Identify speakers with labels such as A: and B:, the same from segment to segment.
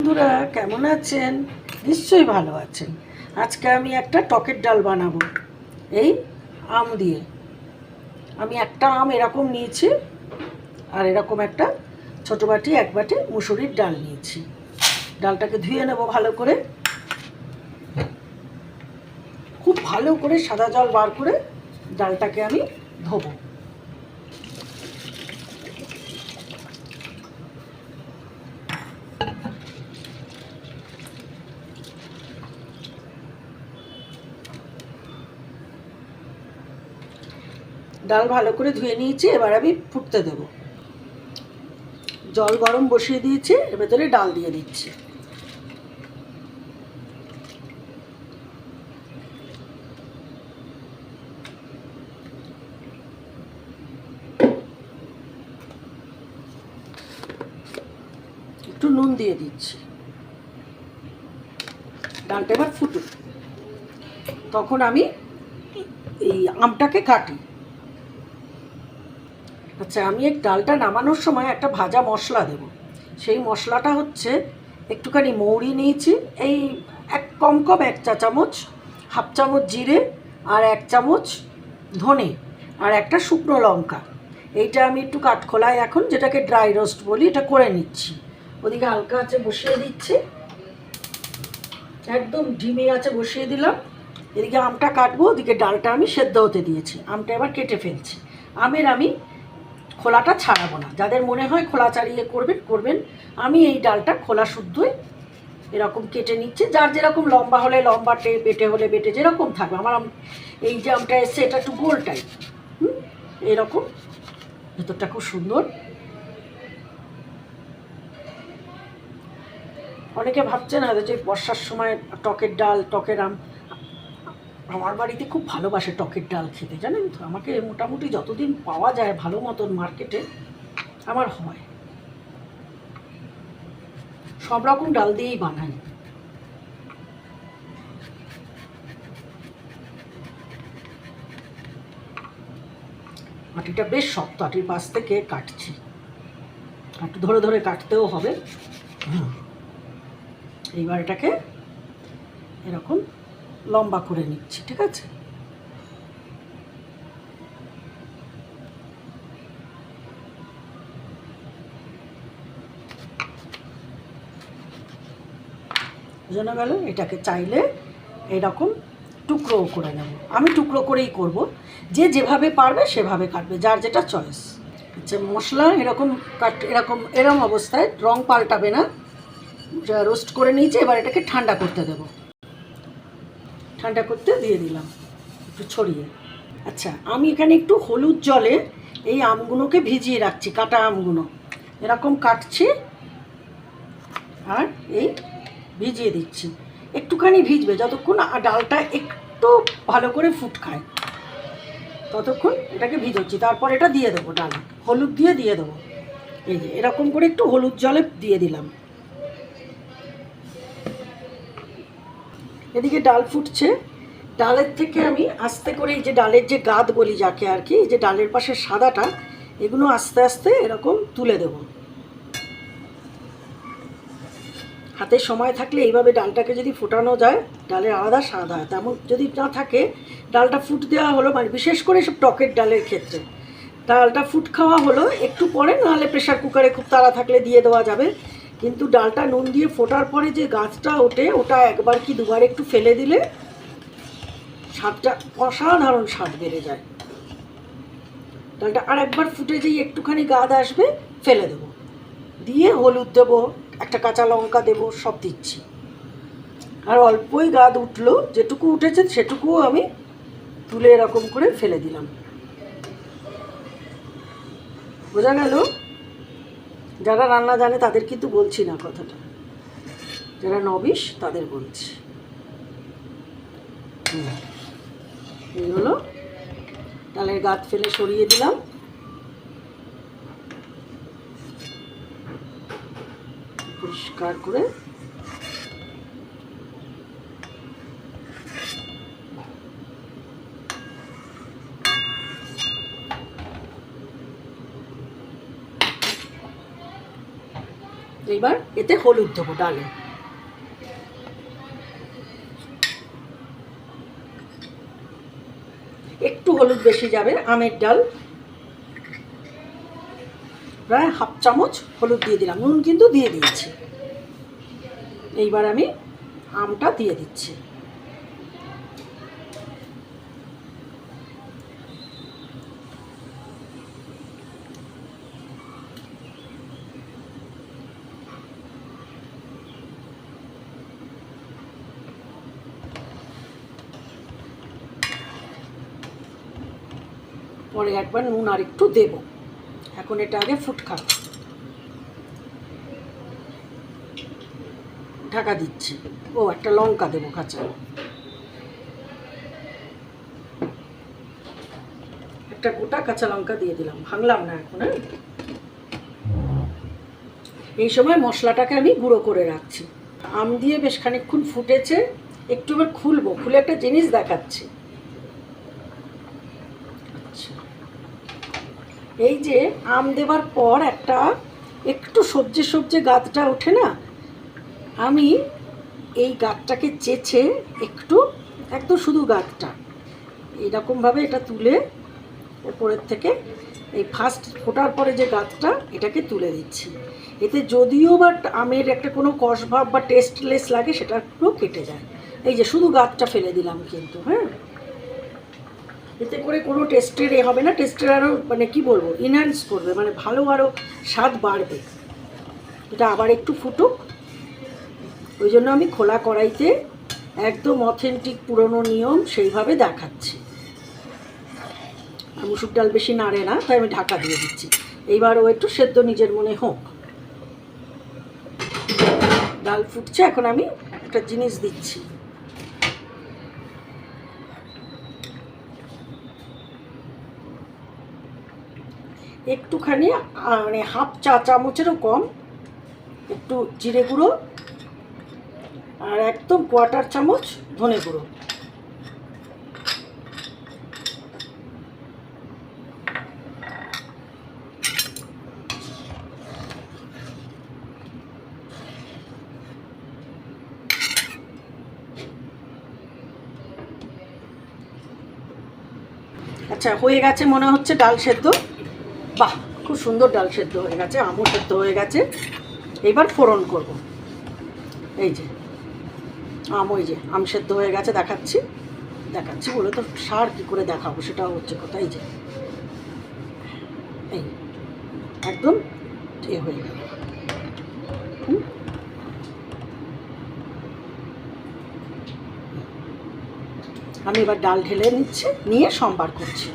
A: বন্ধুরা, কেমন আছেন? নিশ্চয়ই ভালো আছেন। আজকে আমি একটা টকের ডাল বানাবো এই আম দিয়ে। আমি একটা আম এরকম নিয়েছি, আর এরকম একটা ছোটো বাটি এক বাটি মুসুরির ডাল নিয়েছি। ডালটাকে ধুয়ে নেব ভালো করে, খুব ভালো করে সাদা জল বার করে ডালটাকে আমি ধোবো। ডাল ভালো করে ধুয়ে নিয়েছি, এবার আমি ফুটতে দেবো। জল গরম বসিয়ে দিয়েছি, এর ভেতরে ডাল দিয়ে দিচ্ছি। একটু নুন দিয়ে দিচ্ছি। ডালটা এবার ফুটুক, তখন আমি এই আমটাকে কাটি। আচ্ছা, আমি এই ডালটা নামানোর সময় একটা ভাজা মশলা দেব। সেই মশলাটা হচ্ছে একটুখানি মৌরি নিয়েছি, এই কম এক চা চামচ, হাফ চামচ জিরে, আর 1 চামচ ধনে, আর একটা শুকনো লঙ্কা। এইটা আমি একটু কাঠখোলায় এখন, যেটাকে ড্রাই রোস্ট বলি, এটা করে নিচ্ছি। ওদিকে হালকা আঁচে বসিয়ে দিচ্ছি, একদম ধিমে আঁচে বসিয়ে দিলাম। এদিকে আমটা কাটবো, ওদিকে ডালটা আমি সেদ্ধ হতে দিয়েছি। আমটা এবার কেটে ফেলছি। আমি খোলাটা ছাড়াবো না। যাদের মনে হয় খোলা ছাড়িয়ে করবেন। আমি এই ডালটা খোলা শুদ্ধই এরকম কেটে নিচ্ছি। যার যেরকম লম্বা হলে লম্বাটে, বেটে হলে বেটে, যেরকম থাকবে। আমার এই যে আমটা এসছে, এটা একটু গোল টাইপ, এরকম, ভেতরটা খুব সুন্দর। অনেকে ভাবছে না যে বর্ষার সময় টকের ডাল, টকের আম। আমার বাড়িতে খুব ভালোবাসে টকের ডাল খেতে, জানেন তো। আমাকে মোটামুটি যতদিন পাওয়া যায় ভালো মতন মার্কেটে, আমার হয়। সব রকম ডাল দিয়েই বানাই। আটিটা বেশ শক্ত, আটির পাশ থেকে কাটছি। একটু ধরে ধরে কাটতেও হবে। এইবার এটাকে এরকম লম্বা করে নিচ্ছি, ঠিক আছে। বোঝানো গেল? এটাকে চাইলে এরকম টুকরো করে নেব। আমি টুকরো করেই করব, যে যেভাবে পারবে সেভাবে কাটবে, যার যেটা চয়েস। আচ্ছা, মশলা এরকম অবস্থায় রং পাল্টাবে না। রোস্ট করে নিয়েছি, এবার এটাকে ঠান্ডা করতে দেব। ঠান্ডা করতে দিয়ে দিলাম একটু ছড়িয়ে। আচ্ছা, আমি এখানে একটু হলুদ জলে এই আমগুলোকে ভিজিয়ে রাখছি, কাটা আমগুলো এরকম কাটছি, আর এই ভিজিয়ে দিচ্ছি। একটুখানি ভিজবে, যতক্ষণ ডালটা একটু ভালো করে ফুট খায় ততক্ষণ এটাকে ভিজোচ্ছি। তারপর এটা দিয়ে দেবো, ডাল হলুদ দিয়ে দেবো। এই যে এরকম করে একটু হলুদ জলে দিয়ে দিলাম। এদিকে ডাল ফুটছে। ডালের থেকে আমি আস্তে করে, এই যে ডালের যে গাদ বলি যাকে আর কি, এই যে ডালের পাশে সাদাটা, এগুলো আস্তে আস্তে এরকম তুলে দেব। হাতে সময় থাকলে এইভাবে ডালটাকে যদি ফোটানো যায়, ডালের আলাদা স্বাদ হয়। তেমন যদি না থাকে, ডালটা ফুট দেওয়া হলো, মানে বিশেষ করে সব টকের ডালের ক্ষেত্রে ডালটা ফুট খাওয়া হলো একটু পরে, নাহলে প্রেশার কুকারে খুব তাড়া থাকলে দিয়ে দেওয়া যাবে। কিন্তু ডালটা নুন দিয়ে ফোটার পরে যে গাছটা ওঠে, ওটা একবার কি দুবার একটু ফেলে দিলে স্বাদটা অসাধারণ স্বাদ বেড়ে যায়। ডালটা আর একবার ফুটে যেই একটুখানি গাদ আসবে, ফেলে দেবো, দিয়ে হলুদ দেবো, একটা কাঁচা লঙ্কা দেবো, সব দিচ্ছি। আর অল্পই গাদ উঠলো, যেটুকু উঠেছে সেটুকুও আমি তুলে এরকম করে ফেলে দিলাম। বোঝা গেল? যারা রান্না জানে তাদের কিন্তু বলছি না কথাটা, যারা নবিশ তাদের বলছি। এই হলো, ডালের গাদ ফেলে সরিয়ে দিলাম। পরিষ্কার করে এইবার এতে হলুদ দেবো ডালে। একটু হলুদ বেশি যাবে, আমের ডাল, প্রায় হাফ চামচ হলুদ দিয়ে দিলাম, নুন কিন্তু দিয়ে দিয়েছি। এইবার আমি আমটা দিয়ে দিচ্ছি। পরে একবার নুন আর একটু দেব। এখন এটা আগে ফুটখাক, ঢাকা দিচ্ছি। ও একটা লঙ্কা দেবো কাঁচা, একটা গোটা কাঁচা লঙ্কা দিয়ে দিলাম, ভাঙলাম না এখন। এই সময় মশলাটাকে আমি গুঁড়ো করে রাখছি। আম দিয়ে বেশ খানিকক্ষণ ফুটেছে, একটু এবার খুলবো, খুলে একটা জিনিস দেখাচ্ছি। আচ্ছা, এই যে আম দেওয়ার পর একটা একটু সবজে সবজে গাঁতটা ওঠে না, আমি এই গাঁতটাকে চেঁচে একটু, একদম শুধু গাঁতটা এইরকমভাবে এটা তুলে ওপরের থেকে এই ফার্স্ট ফোটার পরে যে গাঁতটা এটাকে তুলে দিচ্ছি। এতে যদিও বা আমের একটা কোনো কষ ভাব বা টেস্টলেস লাগে সেটা পুরো কেটে যায়। এই যে শুধু গাঁতটা ফেলে দিলাম কিন্তু, হ্যাঁ, এতে করে কোনো টেস্টের হবে না, টেস্টের আরও মানে কী বলবো, ইনহ্যান্স করবে, মানে ভালো আরও স্বাদ বাড়বে। এটা আবার একটু ফুটুক, ওই জন্য আমি খোলা কড়াইতে একদম অথেন্টিক পুরনো নিয়ম সেইভাবে দেখাচ্ছি। আর মুসুর ডাল বেশি নাড়ে না, তাই আমি ঢাকা দিয়ে দিচ্ছি। এইবার ও একটু সেদ্ধ নিজের মনে হোক। ডাল ফুটছে, এখন আমি একটা জিনিস দিচ্ছি। একটুখানি মানে হাফ চা চামচেরও কম একটু জিরে গুঁড়ো, আর একদম কোয়ার্টার চামচ ধনে গুঁড়ো। আচ্ছা, হয়ে গেছে মনে হচ্ছে ডাল সেদ্ধ। বাহ, খুব সুন্দর ডাল সেদ্ধ হয়ে গেছে, আমও সেদ্ধ হয়ে গেছে। এবার ফোড়ন করব। এই যে আম, ওই যে আম সেদ্ধ হয়ে গেছে, দেখাচ্ছি দেখাচ্ছি বলে তো সার কী করে দেখাবো, সেটাও হচ্ছে কথা। এই যে এই একদম এ হয়ে গেল। আমি এবার ডাল ঢেলে নিচ্ছি, নিয়ে সম্বার করছি।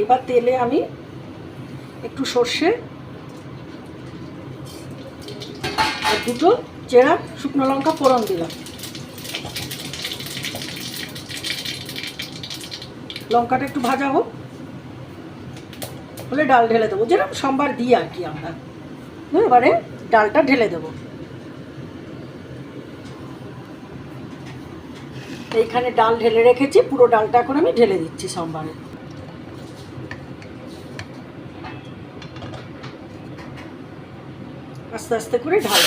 A: এবার তেলে আমি একটু সর্ষে আর দুটো চেরা শুকনো লঙ্কা ফোড়ন দিলাম। লঙ্কাটা একটু ভাজা হোক, হলে ডাল ঢেলে দেবো, যেরকম সম্বার দিই আর কি আমরা। এবারে ডালটা ঢেলে দেবো। এইখানে ডাল ঢেলে রেখেছি, পুরো ডালটা এখন আমি ঢেলে দিচ্ছি সম্বারে। আস্তে আস্তে করে ঢাল।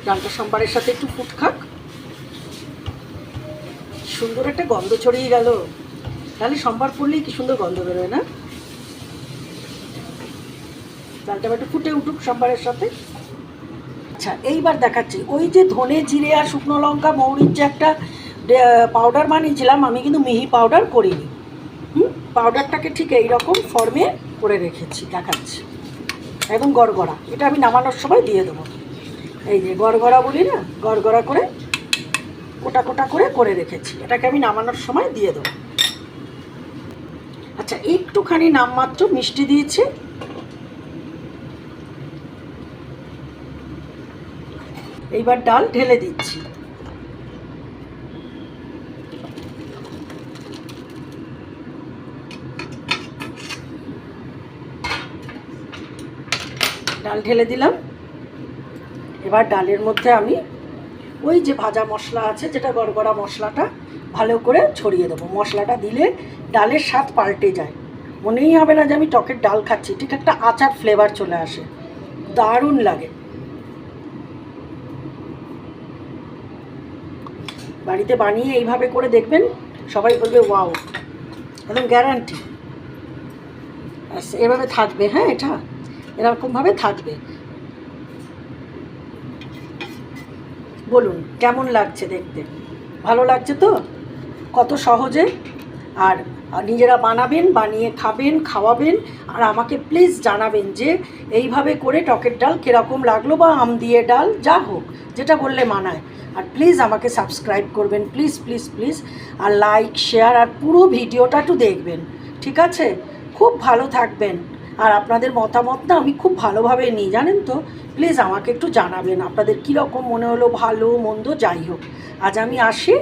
A: ডালটা সম্বারের সাথে একটু ফুট খাক। সুন্দর একটা গন্ধ ছড়িয়ে গেল। তাহলে সম্বার পড়লেই কি সুন্দর গন্ধ বেরোয় না? ডালটা একটু ফুটে উঠুক সম্বারের সাথে। আচ্ছা, এইবার দেখাচ্ছি ওই যে ধনে জিরে আর শুকনো লঙ্কা মৌরির যে একটা পাউডার বানিয়েছিলাম, আমি কিন্তু মিহি পাউডার করিনি। পাউডারটাকে ঠিক এইরকম ফর্মে করে রেখেছি, দেখাচ্ছি। একদম গড়গড়া, এটা আমি নামানোর সময় দিয়ে দেবো। এই যে গড়গড়া বলি না, গড়গড়া করে কোটা কোটা করে করে রেখেছি, এটাকে আমি নামানোর সময় দিয়ে দেবো। আচ্ছা, একটুখানি নামমাত্র মিষ্টি দিয়েছি। এইবার ডাল ঢেলে দিচ্ছি। ডাল ঢেলে দিলাম। এবার ডালের মধ্যে আমি ওই যে ভাজা মশলা আছে, যেটা গড়গড়া মশলাটা ভালো করে ছড়িয়ে দেবো। মশলাটা দিলে ডালের স্বাদ পাল্টে যায়, মনেই হবে না যে আমি টকের ডাল খাচ্ছি, ঠিক একটা আচার ফ্লেভার চলে আসে, দারুণ লাগে। বাড়িতে বানিয়ে এইভাবে করে দেখবেন, সবাই বলবে ওয়াও, একদম গ্যারান্টি। এভাবে থাকবে, হ্যাঁ, এটা এরকমভাবে থাকবে। বলুন কেমন লাগছে দেখতে? ভালো লাগছে তো? কত সহজে। আর নিজেরা বানাবেন, বানিয়ে খাবেন, খাওয়াবেন, আর আমাকে প্লিজ জানাবেন যে এইভাবে করে টকের ডাল কীরকম লাগলো, বা আম দিয়ে ডাল, যা হোক, যেটা বললে মানায়। আর প্লিজ আমাকে সাবস্ক্রাইব করবেন, প্লিজ প্লিজ প্লিজ, আর লাইক শেয়ার, আর পুরো ভিডিওটা একটু দেখবেন, ঠিক আছে? খুব ভালো থাকবেন। আর আপনাদের মতামত না আমি খুব ভালোভাবে নিই, জানেন তো? প্লিজ আমাকে একটু জানাবেন আপনাদের কীরকম মনে হলো, ভালো মন্দ যাই হোক। আজ আমি আসি।